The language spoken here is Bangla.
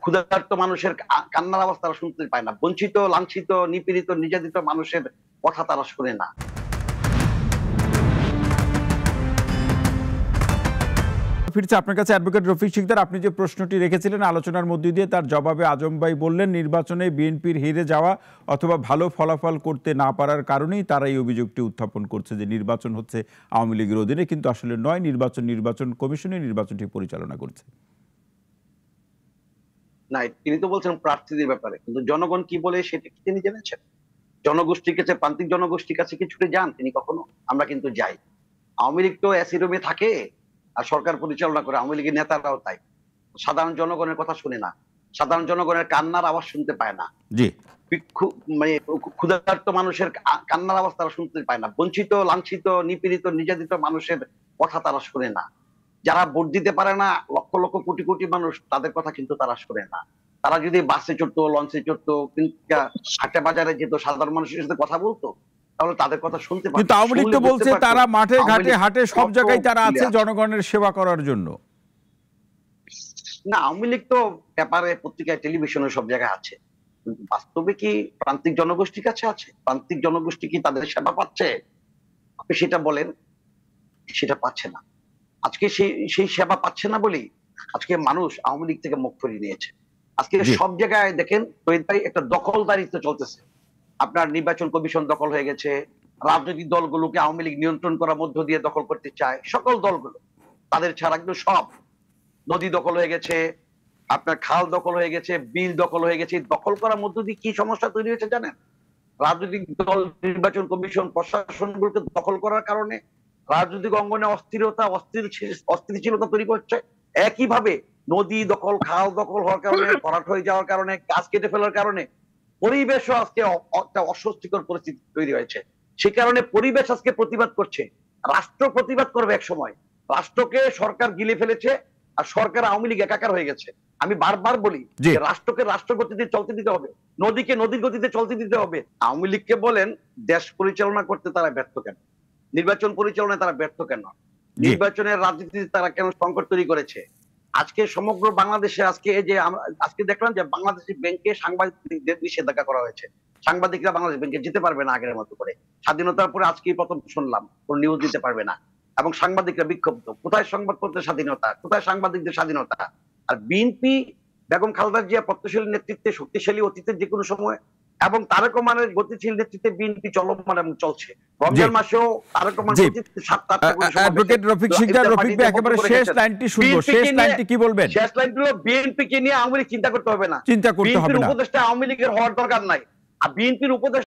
ক্ষুধার্ত মানুষের কান্নার আওয়াজ তারা শুনতে পায় না, বঞ্চিত, লাঞ্ছিত, নিপীড়িত, নির্যাতিত মানুষের কথা তারা শুনে না। ফিরছে আপনার কাছে অ্যাডভোকেট রফিক শিকদার। আপনি যে প্রশ্নটি রেখেছিলেন আলোচনার মধ্যে দিয়ে, তার জবাবে আজম ভাই বললেন নির্বাচনে বিএনপির হেরে যাওয়া অথবা ভালো ফলাফল করতে না পারার কারণেই তারা এই অভিযোগটি উত্থাপন করছে যে নির্বাচন হচ্ছে আওয়ামী লীগের অধীনে, কিন্তু আসলে নয়, নির্বাচন কমিশনই নির্বাচনটি পরিচালনা করছে। না, তিনি তো বলছেন প্রার্থীদের ব্যাপারে, কিন্তু জনগণ কি বলে সেটা কি তিনি জেনেছেন? জনগোষ্ঠীর কাছে, প্রান্তিক জনগোষ্ঠীর কাছে কি ছুটে যান তিনি কখনো? আমরা কিন্তু যাই। আওয়ামী লীগ তো এসি রুমে থাকে আর সরকার পরিচালনা করে, আওয়ামী লীগের নেতারাও তাই। সাধারণ জনগণের কথা শুনে না, সাধারণ জনগণের কান্নার আওয়াজ শুনতে পায় না। জি, মানে ক্ষুধার্ত মানুষের কান্নার আওয়াজ তারা শুনতে পায় না, বঞ্চিত, লাঞ্ছিত, নিপীড়িত, নির্যাতিত মানুষের কথা তারা শুনে না। যারা ভোট দিতে পারে না, লক্ষ লক্ষ কোটি কোটি মানুষ, তাদের কথা কিন্তু তারা শুনে না। তারা যদি বাসে চড়তো, লঞ্চে চড়তো, হাটে বাজারে যেত, সাধারণ মানুষের সাথে কথা বলতো, তাহলে তাদের কথা শুনতে পারতো। কিন্তু আওয়ামী লীগ তো বলছে তারা মাঠে ঘাটে হাটে সব জায়গায় তারা আছে জনগণের সেবা করার জন্য। না, আওয়ামী লীগ তো পেপারে, পত্রিকায়, টেলিভিশনে সব জায়গায় আছে, কিন্তু বাস্তবে কি প্রান্তিক জনগোষ্ঠীর কাছে আছে? প্রান্তিক জনগোষ্ঠী কি তাদের সেবা পাচ্ছে? আপনি সেটা বলেন। সেটা পাচ্ছে না। আজকে সেই সেবা পাচ্ছে না বলেই আজকে মানুষ আওয়ামী লীগ থেকে মুখ ফিরিয়ে নিয়েছে। আজকে সব জায়গায় দেখেন শহীদ ভাই, একটা দখলদারিত্ব চলতেছে। আপনার নির্বাচন কমিশন দখল হয়ে গেছে, রাজনৈতিক দলগুলোকে আওয়ামী লীগ নিয়ন্ত্রণ করার মধ্য দিয়ে দখল করতে চায়, সকল দলগুলো তাদের ছাড়া কিন্তু সব। নদী দখল হয়ে গেছে, আপনার খাল দখল হয়ে গেছে, বিল দখল হয়ে গেছে। দখল করার মধ্য দিয়ে কি সমস্যা তৈরি হয়েছে জানেন? রাজনৈতিক দল, নির্বাচন কমিশন, প্রশাসনগুলোকে দখল করার কারণে রাজনৈতিক অঙ্গনে অস্থিরতা, অস্থিতিশীলতা তৈরি করছে। একইভাবে নদী দখল, খাল দখল হওয়ার কারণে, ভরাট হয়ে যাওয়ার কারণে, গাছ কেটে ফেলার কারণে পরিবেশও আজকে একটা অস্বস্তিকর পরিস্থিতি তৈরি হয়েছে। সে কারণে পরিবেশ আজকে প্রতিবাদ করছে, রাষ্ট্র প্রতিবাদ করবে এক সময়। রাষ্ট্রকে সরকার গিলে ফেলেছে আর সরকার আওয়ামী লীগ একাকার হয়ে গেছে। আমি বারবার বলি যে রাষ্ট্রকে রাষ্ট্র গতিতে চলতে দিতে হবে, নদীকে নদীর গতিতে চলতে দিতে হবে। আওয়ামী লীগকে বলেন দেশ পরিচালনা করতে তারা ব্যর্থ কেন? নির্বাচন পরিচালনায় তারা ব্যর্থ কেন? নির্বাচনের রাজনীতিতে তারা কেন সংকট তৈরি করেছে? আজকে সমগ্র বাংলাদেশে আজকে যে আজকে দেখলাম যে বাংলাদেশি ব্যাংকে সাংবাদিকদের নিষেধাজ্ঞা করা হয়েছে। সাংবাদিকরা বাংলাদেশ ব্যাংকে যেতে পারবে না আগের মতো করে। স্বাধীনতার পরে আজকেই প্রথম শুনলাম কোন নিউজ দিতে পারবে না, এবং সাংবাদিকরা বিক্ষুব্ধ। কোথায় সংবাদপত্রের স্বাধীনতা, কোথায় সাংবাদিকদের স্বাধীনতা? আর বিএনপি বেগম খালেদা জিয়া প্রত্যয়শালী নেতৃত্বে, শক্তিশালী অতীতের যে কোনো সময়, এবং তারেক রহমানের গতিশীল নেতৃত্বে বিএনপি চলমান এবং চলছে। রমজান মাসেও তারেক রহমান নেতৃত্বে 7-8টা অ্যাডভোকেট রফিক শিকদার, রফিক ভাই একেবারে শেষ লাইনটি শুনবো। শেষ লাইনটি কি বলবেন? শেষ লাইনটি হলো বিএনপি কে নিয়ে আওয়ামী লীগ চিন্তা করতে হবে না। চিন্তা করতে হবে না। বিএনপির উপদেষ্টা আওয়ামী লীগের হওয়ার দরকার নাই। আর বিএনপির উপদেষ্টা